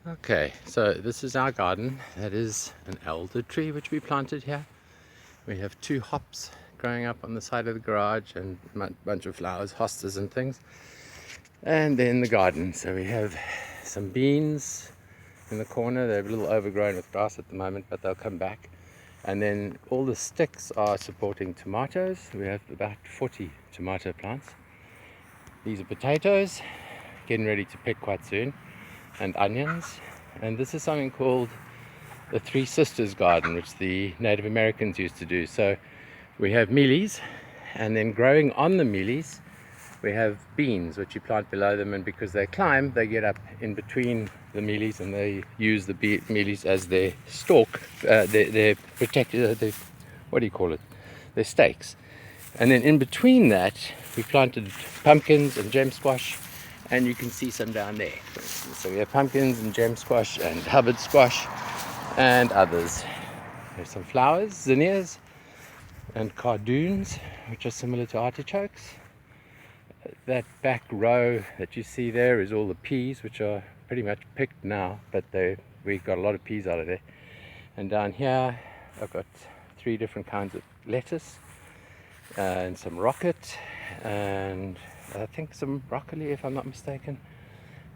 Okay, so this is our garden. That is an elder tree which we planted here. We have 2 hops growing up on the side of the garage and a bunch of flowers, hostas and things. And then the garden. So we have some beans in the corner. They're a little overgrown with grass at the moment, but they'll come back. And then all the sticks are supporting tomatoes. We have about 40 tomato plants. These are potatoes, getting ready to pick quite soon, and onions. And this is something called the Three Sisters garden, which the Native Americans used to do. So we have mealies, and then growing on the mealies we have beans which you plant below them, and because they climb, they get up in between the mealies and they use the mealies as their stalk, their protected, what do you call it, their stakes. And then in between that we planted pumpkins and gem squash, and you can see some down there, for instance. So we have pumpkins and gem squash and Hubbard squash and others. There's some flowers, zinnias and cardoons, which are similar to artichokes. That back row that you see there is all the peas, which are pretty much picked now, but we got a lot of peas out of there. And down here I've got 3 different kinds of lettuce and some rocket, and I think some broccoli if I'm not mistaken.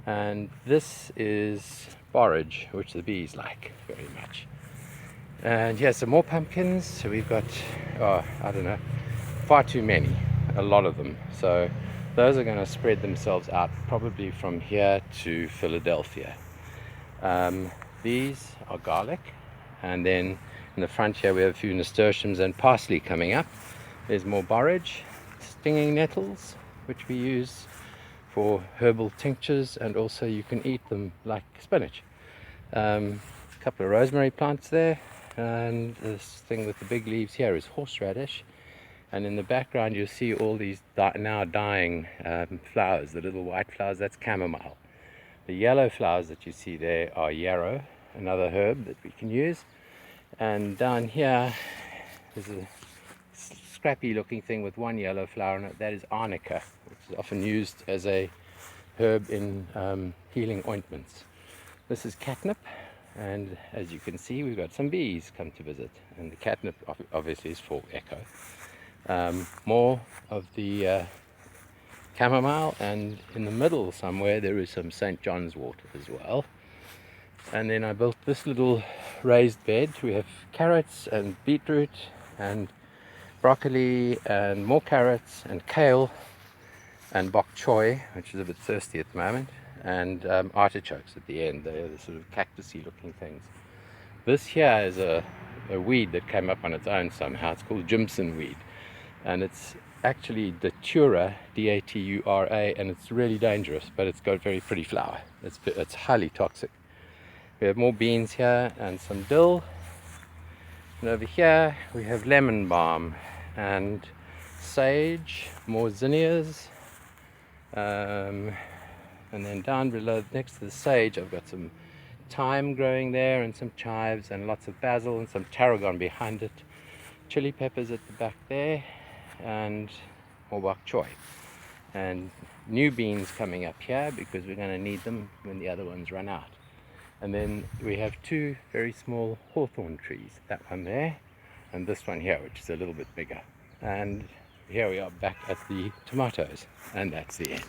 And this is borage, which the bees like very much. And here's some more pumpkins. So we've got, I don't know, far too many, a lot of them. So those are going to spread themselves out probably from here to Philadelphia. These are garlic, and then in the front here we have a few nasturtiums and parsley coming up. There's more borage, stinging nettles, which we use for herbal tinctures, and also you can eat them like spinach. A couple of rosemary plants there, and this thing with the big leaves here is horseradish. And in the background you'll see all these now dying flowers, the little white flowers. That's chamomile. The yellow flowers that you see there are yarrow, another herb that we can use. And down here there's a scrappy looking thing with 1 yellow flower in it. That is arnica, which is often used as a herb in healing ointments. This is catnip, and as you can see we've got some bees come to visit, and the catnip obviously is for echo. More of the chamomile, and in the middle somewhere there is some St. John's wort as well. And then I built this little raised bed. We have carrots and beetroot and broccoli and more carrots and kale and bok choy, which is a bit thirsty at the moment, and artichokes at the end. They're the sort of cactusy looking things. This here is a weed that came up on its own somehow. It's called Jimson weed, and it's actually datura, D-A-T-U-R-A, and it's really dangerous, but it's got a very pretty flower. It's highly toxic. We have more beans here and some dill, and over here we have lemon balm and sage, more zinnias, and then down below next to the sage I've got some thyme growing there, and some chives, and lots of basil, and some tarragon behind it, chili peppers at the back there, and more bok choy, and new beans coming up here because we're going to need them when the other ones run out. And then we have 2 very small hawthorn trees, that one there and this one here, which is a little bit bigger. And here we are back at the tomatoes, and that's the end.